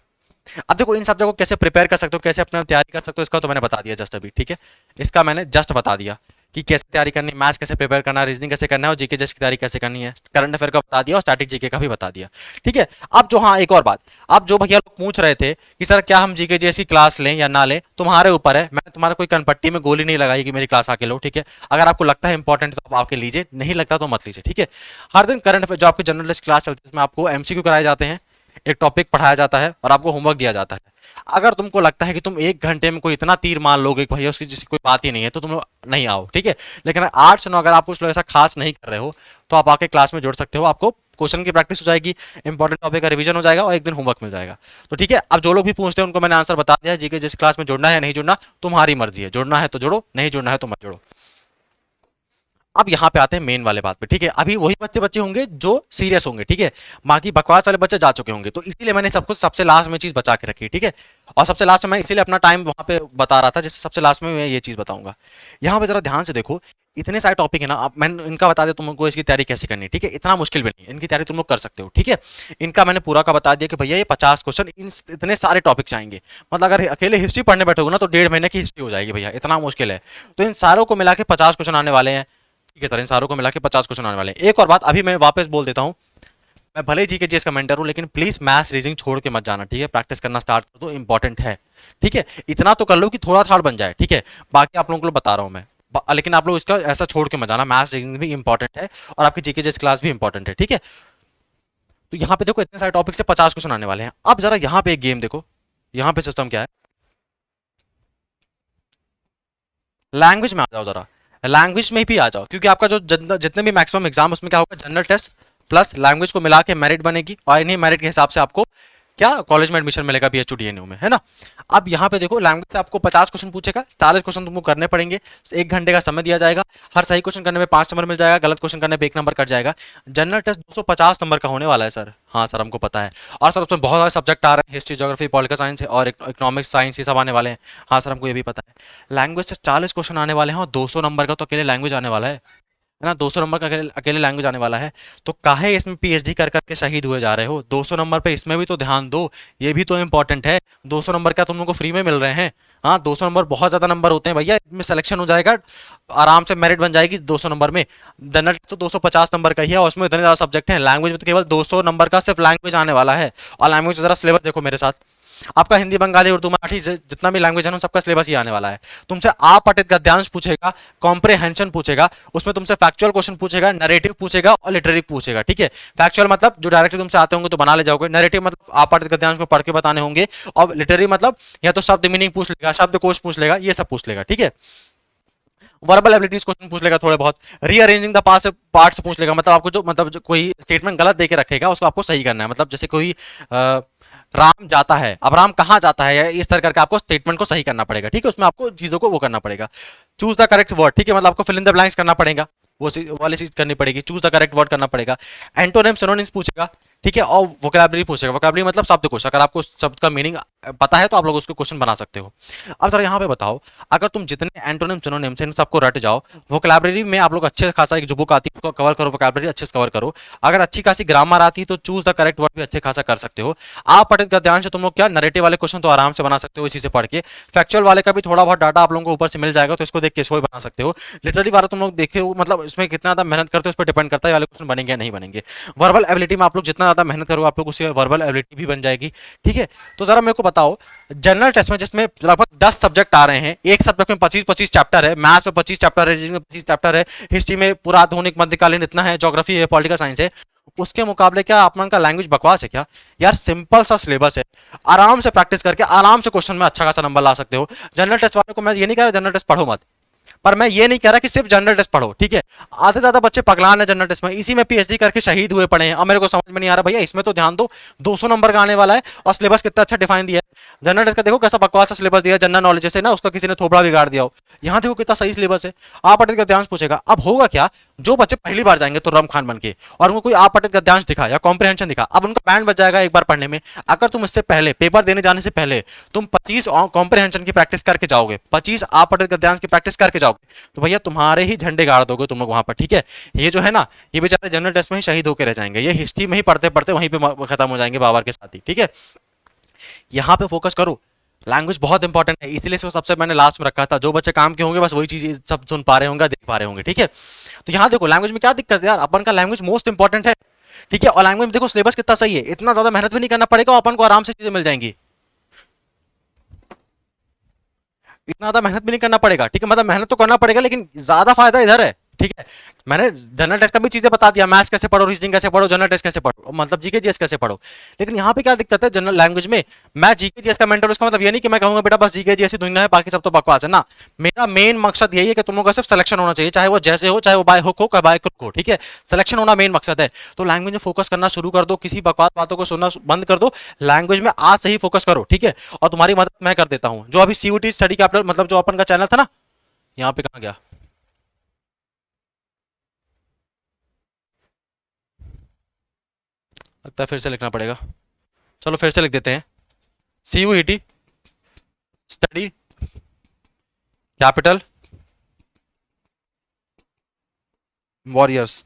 अब देखो इन सब जगहों को कैसे प्रिपेयर कर सकते हो, कैसे अपना तैयारी कर सकते हो, इसका तो मैंने बता दिया जस्ट अभी, ठीक है। इसका मैंने जस्ट बता दिया कि कैसे तैयारी करनी है, मैथ्स कैसे प्रिपेयर करना है, रीजनिंग कैसे करना है, और जीके जैसी तैयारी कैसे करनी है, करंट अफेयर का बता दिया और स्टैटिक जीके का भी बता दिया, ठीक है। अब जो, हाँ एक और बात, अब जो भैया लोग पूछ रहे थे कि सर क्या हम जीके जैसी क्लास लें या ना लें, तुम्हारे ऊपर है। मैंने तुम्हारा कोई कनपट्टी में गोली नहीं लगाई कि मेरी क्लास आके लो, ठीक है। अगर आपको लगता है इंपॉर्टेंट तो आप आके लीजिए, नहीं लगता तो मत लीजिए, ठीक है। हर दिन करंट अफेयर जो आपकी जर्नलिस्ट क्लास चलती है उसमें आपको MCQ कराए जाते हैं, एक टॉपिक पढ़ाया जाता है और आपको होमवर्क दिया जाता है। अगर तुमको लगता है कि तुम 1 घंटे में कोई इतना तीर मार लोगे कि भैया उसकी जिसकी कोई बात ही नहीं है, तो तुम लोग नहीं आओ, ठीक है। लेकिन 8 से 9 अगर आप कुछ लोग ऐसा खास नहीं कर रहे हो तो आप आके क्लास में जुड़ सकते हो। आपको क्वेश्चन की प्रैक्टिस हो जाएगी, इंपॉर्टेंट टॉपिक का रिवीजन हो जाएगा और एक दिन होमवर्क मिल जाएगा। तो ठीक है, अब जो लोग भी पूछते हैं उनको मैंने आंसर बता दिया। जीके जिस क्लास में जुड़ना है नहीं जुड़ना तुम्हारी मर्जी है, जुड़ना है तो जुड़ो, नहीं जुड़ना है तो मत जुड़ो। अब यहाँ पे आते हैं मेन वाले बात पे, ठीक है। अभी वही बच्चे बच्चे होंगे जो सीरियस होंगे, ठीक है। बाकी बकवास वाले बच्चे जा चुके होंगे, तो इसीलिए मैंने सब कुछ सबसे लास्ट में चीज बचा के रखी, ठीक है। और सबसे लास्ट में मैं इसीलिए अपना टाइम वहां पे बता रहा था, जिससे सबसे लास्ट में मैं ये चीज बताऊंगा। यहाँ पे जरा ध्यान से देखो, इतने सारे टॉपिक है ना। अब मैंने इनका बता दिया तुमको इसकी तैयारी कैसे करनी है, ठीक है। इतना मुश्किल भी नहीं है, इनकी तैयारी तुम लोग कर सकते हो, ठीक है। इनका मैंने पूरा का बता दिया कि भैया ये 50 क्वेश्चन, इन इतने सारे टॉपिक्स आएंगे। मतलब अगर अकेले हिस्ट्री पढ़ने बैठोगे ना तो 1.5 महीने की हिस्ट्री हो जाएगी भैया, इतना मुश्किल है। तो इन सारों को मिला के 50 क्वेश्चन आने वाले हैं, ठीक है सर। इन सारों को मिला के 50 क्वेश्चन आने वाले हैं। एक और बात अभी मैं वापस बोल देता हूँ, मैं भले ही जीके जीएस का मेंटर हूँ, लेकिन प्लीज मैथ्स रीजनिंग छोड़ के मत जाना, ठीक है। प्रैक्टिस करना स्टार्ट कर दो, इंपॉर्टेंट है, ठीक है। इतना तो कर लो कि थोड़ा थाड़ बन जाए, ठीक है। बाकी आप लोगों को बता रहा हूँ मैं, लेकिन आप लोग इसका ऐसा छोड़ के मत जाना। मैथ्स रीजनिंग भी इंपॉर्टेंट है और आपकी जीके जीएस क्लास भी इंपॉर्टेंट है, ठीक है। तो यहाँ पे देखो इतने सारे टॉपिक से 50 क्वेश्चन आने वाले हैं। अब जरा यहाँ पे एक गेम देखो, यहाँ पे सिस्टम क्या है। लैंग्वेज में आ जाओ जरा, लैंग्वेज में भी आ जाओ, क्योंकि आपका जो जितने भी मैक्सिमम एग्जाम उसमें क्या होगा, जनरल टेस्ट प्लस लैंग्वेज को मिला के मेरिट बनेगी और इन्हीं मेरिट के हिसाब से आपको क्या कॉलेज में एडमिशन मिलेगा बीएचयू डीएनयू में, है ना। अब यहाँ पे देखो लैंग्वेज से आपको 50 क्वेश्चन पूछेगा, 40 क्वेश्चन तुमको करने पड़ेंगे, 1 घंटे का समय दिया जाएगा, हर सही क्वेश्चन करने में 5 नंबर मिल जाएगा, गलत क्वेश्चन करने पे 1 नंबर कट जाएगा। जनरल टेस्ट 250 नंबर का होने वाला है सर। हाँ सर हमको पता है। और सर उसमें बहुत सारे सब्जेक्ट आ रहे हैं, हिस्ट्री ज्योग्राफी पॉलिटिकल साइंस और इकोनॉमिक्स साइंस ये सब आने वाले हैं। हाँ सर हमको ये भी पता है। लैंग्वेज से 40 क्वेश्चन आने वाले हैं और 200 नंबर का तो अकेले लैंग्वेज आने वाला है ना, 200 नंबर का अकेले अकेले लैंग्वेज आने वाला है। तो काहे इसमें पीएचडी कर करके शहीद हुए जा रहे हो? 200 नंबर पे इसमें भी तो ध्यान दो, ये भी तो इंपॉर्टेंट है। 200 नंबर क्या तुम लोग को फ्री में मिल रहे हैं? हाँ 200 नंबर बहुत ज्यादा नंबर होते हैं भैया, इसमें सिलेक्शन हो जाएगा, आराम से मेरिट बन जाएगी 200 नंबर में। जनरल तो 250 नंबर का ही है और उसमें इतने ज्यादा सब्जेक्ट हैं, लैंग्वेज में तो केवल 200 नंबर का सिर्फ लैंग्वेज आने वाला है। और लैंग्वेज जरा सिलेबस देखो मेरे साथ, आपका हिंदी बंगाली उर्दू मराठी जितना भी लैंग्वेज है ना सबका सिलेबस ही आने वाला है। तुमसे आप पठित गद्यांश पूछेगा, कॉम्प्रिहेंशन पूछेगा, उसमें तुमसे फैक्चुअल क्वेश्चन पूछेगा, नरेटिव पूछेगा और लिटरेरी पूछेगा। ठीक है, फैक्चुअल मतलब जो डायरेक्टली तुमसे आते होंगे तो बना ले जाओगे, नरेटिव मतलब आप पठित गद्यांश को पढ़ के बताने होंगे, और लिटरेरी मतलब या तो शब्द मीनिंग पूछ लेगा, शब्द कोश पूछ लेगा, ये सब पूछ लेगा। ठीक है, वर्बल एबिलिटीज क्वेश्चन पूछ लेगा थोड़े बहुत, रीअरेंजिंग द पार्ट्स पूछ लेगा, मतलब आपको जो मतलब जो कोई स्टेटमेंट गलत देके रखेगा उसको आपको सही करना है, मतलब जैसे कोई राम जाता है, अब राम कहाँ जाता है, इस तरह करके आपको स्टेटमेंट को सही करना पड़ेगा। ठीक है, उसमें आपको चीजों को वो करना पड़ेगा। चूज द करेक्ट वर्ड, ठीक है, मतलब आपको फिल इन द ब्लैंक्स करना पड़ेगा, वाली चीज करनी पड़ेगी, चूज द करेक्ट वर्ड करना पड़ेगा। एंटोनिम सिनोनिम्स पूछेगा, ठीक है, और वोकैबुलरी पूछेगा। वोकैबुलरी मतलब शब्दकोश, अगर आपको शब्द का मीनिंग पता है तो आप लोग उसको क्वेश्चन बना सकते हो। अब जरा यहाँ पे बताओ, अगर तुम जितने एंटोनिम सिनोनिम्स इन सबको रट जाओ, वोकैबुलरी में आप लोग अच्छे खासा एक जो बुक आती है उसको कवर करो, वोकैबुलरी अच्छे से कवर करो। अगर अच्छी खासी ग्रामर आती है तो चूज द करेक्ट वर्ड भी अच्छे खासा कर सकते हो। आप पठित गद्यांश से तुम लोग क्या नरेटिव वाले क्वेश्चन तो आराम से बना सकते हो इसी से पढ़ के। फैक्चुअल वाले का भी थोड़ा बहुत डाटा आप लोगों को ऊपर से मिल जाएगा, तो इसको देख के इसको भी बना सकते हो। लिटरेरी वाला तुम लोग देखे हो, मतलब इसमें कितना ज्यादा मेहनत करते हो उस पर डिपेंड करता है वाले क्वेश्चन बनेंगे या नहीं बनेंगे। वर्बल एबिलिटी में आप लोग जितना ज्यादा मेहनत करोगे आप लोग उससे वर्बल एबिलिटी भी बन जाएगी। ठीक है, तो जरा मेरे को बताओ, जनरल टेस्ट में जिसमें लगभग 10 सब्जेक्ट आ रहे हैं, एक सब्जेक्ट में 25-25 चैप्टर है, मैथ्स में 25 चैप्टर है, रीजनिंग में 25 चैप्टर है, हिस्ट्री में पूरा आधुनिक मध्यकालीन इतना है, ज्योग्राफी है, पॉलिटिकल साइंस है, उसके मुकाबले क्या अपना का लैंग्वेज बकवास है क्या? यार सिंपल सा सिलेबस है, आराम से प्रैक्टिस करके आराम से क्वेश्चन में अच्छा खासा नंबर ला सकते हो। जनरल टेस्ट वाले को मैं ये नहीं कह रहा जनरल टेस्ट पढ़ो मत, पर मैं ये नहीं कह रहा कि सिर्फ जनरल टेस्ट पढ़ो। ठीक है, आधे ज्यादा बच्चे पगलान है जनरल टेस्ट में, इसी में पीएचडी करके शहीद हुए पड़े हैं। अब मेरे को समझ में नहीं आ रहा भैया, इसमें तो ध्यान दो, 200 नंबर का आने वाला है और सिलेबस कितना अच्छा डिफाइन दिया है। जनरल टेस्ट का देखो कैसा बकवास सा सिलेबस दिया है, जनरल नॉलेज से ना उसका किसी ने थोपड़ा बिगाड़ दिया हो। यहाँ देखो कितना सही सिलेबस है, आप पठित गद्यांश पूछेगा। अब होगा क्या, जो बच्चे पहली बार जाएंगे तो रम खान बन के और उनको कोई आप पठित गद्यांश दिखा या कॉम्प्रिहेंशन दिखा, अब उनका बैंड बच जाएगा एक बार पढ़ने में। अगर तुम इससे पहले पेपर देने जाने से पहले तुम 25 कॉम्प्रिहेंशन की प्रैक्टिस करके जाओगे, 25 आप पठित गद्यांश की प्रैक्टिस करके जाओगे, तो भैया तुम्हारे ही झंडे गाड़ दोगे तुम लोग वहां पर। ठीक है, ये जो है ना ये बेचारे जनरल टेस्ट में ही शहीद होकर रह जाएंगे, ये हिस्ट्री में ही पढ़ते पढ़ते वहीं पे खत्म हो जाएंगे बाबर के साथ ही। ठीक है, यहाँ पे फोकस करो, लैंग्वेज बहुत इंपॉर्टेंट है, इसीलिए इसको सबसे मैंने लास्ट में रखा था। जो बच्चे काम के होंगे बस वही चीज सब सुन पा रहे होंगे, देख पा रहे होंगे। ठीक है, तो यहाँ देखो लैंग्वेज में क्या दिक्कत है यार, अपन का लैंग्वेज मोस्ट इंपॉर्टेंट है। ठीक है, और लैंग्वेज में देखो सिलेबस कितना सही है, इतना ज्यादा मेहनत भी नहीं करना पड़ेगा और अपन को आराम से चीजें मिल जाएंगी, इतना ज्यादा मेहनत भी नहीं करना पड़ेगा। ठीक है, मतलब मेहनत तो करना पड़ेगा लेकिन ज्यादा फायदा इधर है। ठीक है, मैंने जनरल टेस्ट का भी चीजें बता दिया, मैथ्स कैसे पढ़ो, रीजनिंग कैसे पढ़ो, जनरल टेस्ट कैसे पढ़ो, मतलब जीके जीएस कैसे पढ़ो। लेकिन यहाँ पे क्या दिक्कत है जनरल लैंग्वेज में, मैं जीके जीएस का मेंटर, उसका मतलब ये नहीं कि मैं कहूंगा बेटा बस जीके जीएस ही दुनिया है बाकी सब तो बकवास है ना। मेरा मेन मकसद यही है कि तुम लोगों का सिर्फ सिलेक्शन होना चाहिए, चाहे वो जैसे हो, चाहे वो बाय हुक हो बाय क्रुक हो। ठीक है, सिलेक्शन होना मेन मकसद है। तो लैंग्वेज में फोकस करना शुरू कर दो, किसी बकवास बातों को सुनना बंद कर दो, लैंग्वेज में आज से ही फोकस करो। ठीक है, और तुम्हारी मदद मैं कर देता हूँ। जो अभी सीयूटी स्टडी कैपिटल मतलब जो अपन का चैनल था ना, यहाँ पे कहाँ गया, लगता है फिर से लिखना पड़ेगा, चलो फिर से लिख देते हैं। सीयूईटी स्टडी कैपिटल वॉरियर्स,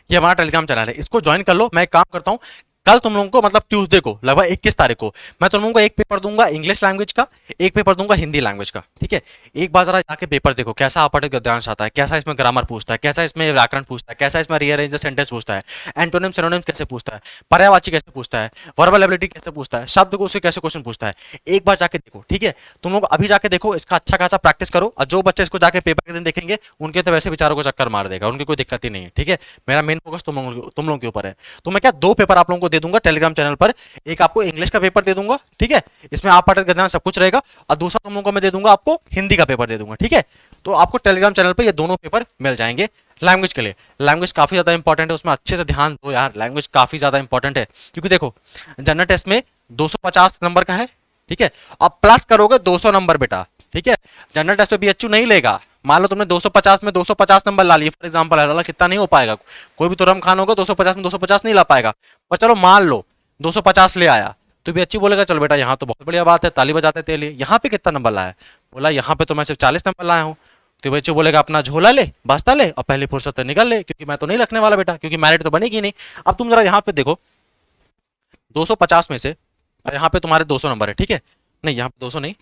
ये हमारा टेलीग्राम चैनल है, इसको ज्वाइन कर लो। मैं एक काम करता हूँ, कल तुम लोगों को मतलब ट्यूसडे को लगभग 21 तारीख को मैं तुम लोगों को एक पेपर दूंगा इंग्लिश लैंग्वेज का, एक पेपर दूंगा हिंदी लैंग्वेज का। ठीक है, एक बार जरा जाके पेपर देखो, कैसा अपठित गद्यांश आता है, कैसा इसमें ग्रामर पूछता है, कैसा इसमें व्याकरण पूछता है, कैसा इसमें रीअरेंज द सेंटेंस पूछता है, एंटोनिम सिनोनिम्स कैसे पूछता है, पर्यायवाची कैसे पूछता है, वर्बल एबिलिटी कैसे पूछता है, शब्द को उससे कैसे क्वेश्चन पूछता है, एक बार जाके देखो। ठीक है, तुम लोग अभी जाके देखो, इसका अच्छा खासा प्रैक्टिस करो, और जो बच्चे इसको जाके पेपर के दिन देखेंगे उनके तो वैसे बेचारों को चक्कर मार देगा, उनकी कोई दिक्कत ही नहीं है। ठीक है, मेरा मेन फोकस तुम लोगों के ऊपर है। तो मैं क्या 2 पेपर आप लोगों को दे दूंगा टेलीग्राम चैनल पर, एक आपको इंग्लिश का पेपर दे दूंगा, ठीक है, इसमें आप पठित गद्यांश सब कुछ रहेगा, और दूसरा तुम लोगों को मैं दे दूंगा आपको हिंदी का पेपर दे दूंगा। ठीक है, तो आपको टेलीग्राम चैनल पे ये दोनों पेपर मिल जाएंगे। लैंग्वेज के लिए, लैंग्वेज काफ़ी ज़्यादा इंपॉर्टेंट है, उसमें अच्छे से ध्यान दो यार, लैंग्वेज काफ़ी ज़्यादा इंपॉर्टेंट है। क्योंकि देखो जनरल टेस्ट में 250 नंबर का है, ठीक है, अब प्लस करोगे 200 नंबर बेटा, ठीक है। जनरल टेस्ट में बीएचयू नहीं लेगा, मान लो तुमने 250 में 250 नंबर ला लिए फॉर एग्जांपल है, हालांकि कितना नहीं हो पाएगा, कोई भी तुरम खान होगा 250 में 250 नहीं ला पाएगा, पर चलो मान लो 250 ले आया, तो बीएचयू बोलेगा चल बेटा यहाँ तो बहुत बढ़िया बात है, ताली बजाते तेरे लिए। यहाँ पे कितना नंबर लाया, बोला यहाँ पे तो मैं सिर्फ 40 नंबर लाया हूँ, तो बच्चों बोलेगा अपना झोला ले, बस्ता ले और पहली फुर्सत से निकल ले, क्योंकि मैं तो नहीं रखने वाला बेटा, क्योंकि मैरिट तो बनेगी नहीं। अब तुम जरा यहाँ पे देखो 250 में से यहाँ पे तुम्हारे 200 नंबर है, ठीक है, नहीं यहाँ पे 200 नहीं,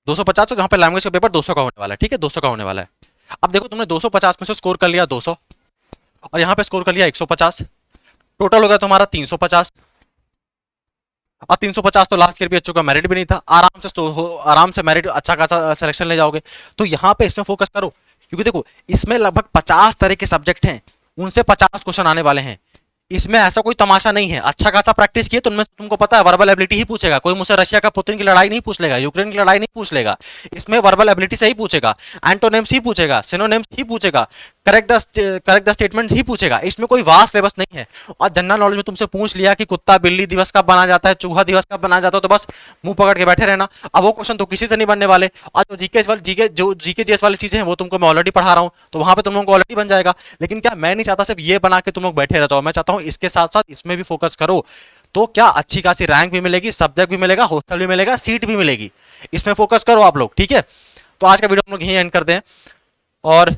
250 तो यहाँ पे लैंग्वेज का पेपर 200 का होने वाला है, ठीक है, 200 का होने वाला है। अब देखो तुमने 250 में से स्कोर कर लिया 200 और यहाँ पे स्कोर कर लिया 150, टोटल हो गया तुम्हारा 350। और 350 तो लास्ट ईयर भी अच्छों का मेरिट भी नहीं था, आराम से मेरिट अच्छा खासा सिलेक्शन ले जाओगे। तो यहाँ पे इसमें फोकस करो, क्योंकि देखो इसमें लगभग 50 तरह के सब्जेक्ट हैं, उनसे 50 क्वेश्चन आने वाले हैं। इसमें ऐसा कोई तमाशा नहीं है, अच्छा खासा प्रैक्टिस किए तो उनमें तुमको पता है वर्बल एबिलिटी ही पूछेगा, कोई मुझसे रशिया का पुतिन की लड़ाई नहीं पूछ लेगा, यूक्रेन की लड़ाई नहीं पूछ लेगा, इसमें वर्बल एबिलिटी से ही पूछेगा, एंटोनिम्स ही पूछेगा, सिनोनिम्स ही पूछेगा, करेक्ट द स्टेटमेंट ही पूछेगा। इसमें कोई वास्ट सिलेबस नहीं है। और जनरल नॉलेज में तुमसे पूछ लिया कि कुत्ता बिल्ली दिवस कब बना जाता है, चूहा दिवस कब बना जाता है, तो बस मुंह पकड़ के बैठे रहना। अब वो क्वेश्चन तो किसी से नहीं बनने वाले, और जो जीके जीएस वाली चीजें हैं वो तुमको मैं ऑलरेडी पढ़ा रहा हूँ, तो वहां पे तुम लोगों को ऑलरेडी बन जाएगा। लेकिन क्या मैं नहीं चाहता सिर्फ ये बना के तुम लोग बैठे रह जाओ, मैं चाहता हूँ इसके साथ साथ इसमें भी फोकस करो, तो क्या अच्छी खासी रैंक भी मिलेगी, सब्जेक्ट भी मिलेगा, हॉस्टल भी मिलेगा, सीट भी मिलेगी। इसमें फोकस करो आप लोग, ठीक है। तो आज का वीडियो हम लोग यहीं एंड करते हैं। और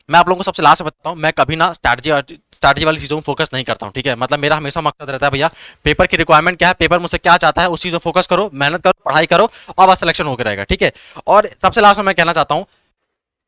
मैं आप लोगों को सबसे लास्ट में बताता हूँ, मैं कभी ना स्ट्रैटेजी वाली चीज़ों में फोकस नहीं करता हूँ, ठीक है। मतलब मेरा हमेशा मकसद रहता है भैया पेपर की रिक्वायरमेंट क्या है, पेपर मुझसे क्या चाहता है, उस चीज़ में फोकस करो, मेहनत करो, पढ़ाई करो और बस सिलेक्शन होकर रहेगा, ठीक है। और सबसे लास्ट में मैं कहना चाहता हूँ,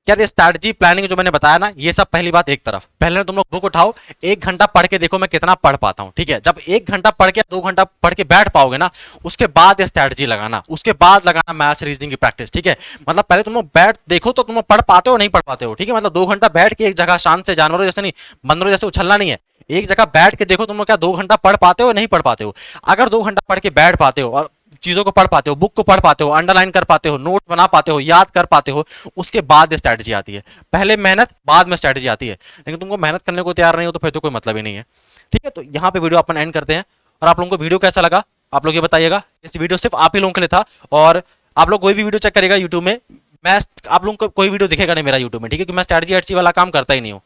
यार ये स्ट्रैटेजी प्लानिंग जो मैंने बताया ना, ये सब पहली बात एक तरफ, पहले तुम लोग बुक उठाओ, 1 घंटा पढ़ के देखो मैं कितना पढ़ पाता हूँ, ठीक है। जब 1 घंटा पढ़ के 2 घंटा पढ़ के बैठ पाओगे ना, उसके बाद ये स्ट्रैटेजी लगाना, उसके बाद लगाना मैथ्स रीजनिंग की प्रैक्टिस, ठीक है। मतलब पहले तुम लोग बैठ देखो तो तुम लोग पढ़ पाते हो नहीं पढ़ पाते हो, ठीक है। मतलब 2 घंटा बैठ के एक जगह शांत से, जानवरों जैसे नहीं, बंदरों जैसे उछलना नहीं है, एक जगह बैठ के देखो तुम लोग क्या 2 घंटा पढ़ पाते हो नहीं पढ़ पाते हो। अगर 2 घंटा पढ़ के बैठ पाते हो और चीजों को पढ़ पाते हो, बुक को पढ़ पाते हो, अंडरलाइन कर पाते हो, नोट बना पाते हो, याद कर पाते हो, उसके बाद स्ट्रैटेजी आती है। पहले मेहनत बाद में स्ट्रैटेजी आती है, लेकिन तुमको मेहनत करने को तैयार नहीं हो तो फिर तो कोई मतलब ही नहीं है, ठीक है। तो यहाँ पे वीडियो अपन एंड करते हैं। और आप लोगों को वीडियो कैसा लगा आप लोग ये बताइएगा, इस वीडियो सिर्फ आप ही लोगों के लिए था। और आप लोग कोई भी वीडियो चेक करेगा यूट्यूब में, मैं आप लोगों को कोई वीडियो दिखेगा नहीं मेरा यूट्यूब में, ठीक है, क्योंकि मैं स्ट्रैटेजी वाला काम करता ही नहीं हूँ।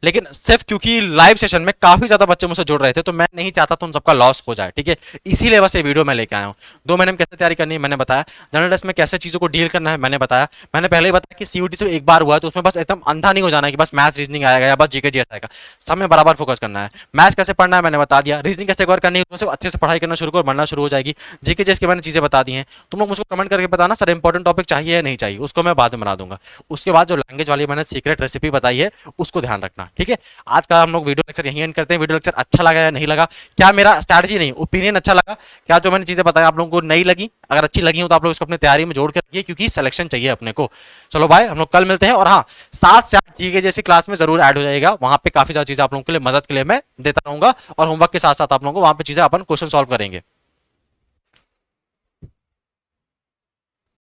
लेकिन सिर्फ क्योंकि लाइव सेशन में काफी ज्यादा बच्चे मुझसे जुड़ रहे थे, तो मैं नहीं चाहता तो उन सबका लॉस हो जाए, ठीक है। इसीलिए बस ये वीडियो मैं लेके आया हूँ। 2 महीने में कैसे तैयारी करनी है मैंने बताया, जनरल टेस्ट में कैसे चीजों को डील करना है मैंने बताया। मैंने पहले ही बताया कि सीयूटी से एक बार हुआ है तो उसमें बस एकदम अंधा नहीं हो जाना है कि बस मैथ्स रीजनिंग आएगा या बस जीके जीएस आएगा, सब में बराबर फोकस करना है। मैथ्स कैसे पढ़ना है मैंने बता दिया, रीजनिंग कैसे कवर करनी है उसमें सिर्फ अच्छे से पढ़ाई करना शुरू करो, बनना शुरू हो जाएगी। जीके जीएस की मैंने चीजें बता दी हैं, तुम लोग मुझको कमेंट करके बताना सर इंपॉर्टेंट टॉपिक चाहिए या नहीं चाहिए, उसको मैं बाद में बना दूंगा। उसके बाद जो लैंग्वेज वाली मैंने सीक्रेट रेसिपी बताई है उसको ध्यान रखना, ठीक है। आज का हम लोग वीडियो लेक्चर यहीं एंड करते हैं। वीडियो लेक्चर अच्छा लगा या नहीं लगा, क्या मेरा स्ट्रैटेजी नहीं ओपिनियन अच्छा लगा, क्या जो मैंने चीजें बताई आप लोगों को नहीं लगी, अगर अच्छी लगी हो तो आप लोग इसको अपनी तैयारी में जोड़ कर रखिए, क्योंकि सिलेक्शन चाहिए अपने को। चलो भाई हम लोग कल मिलते हैं। और हाँ, 7 से 8 जीके जैसी क्लास में जरूर ऐड हो जाएगा, वहां पे काफी सारी चीजें आप लोगों के लिए मदद के लिए मैं देता रहूंगा, और होमवर्क के साथ साथ आप लोगों को वहां पे चीजें अपन क्वेश्चन सॉल्व करेंगे।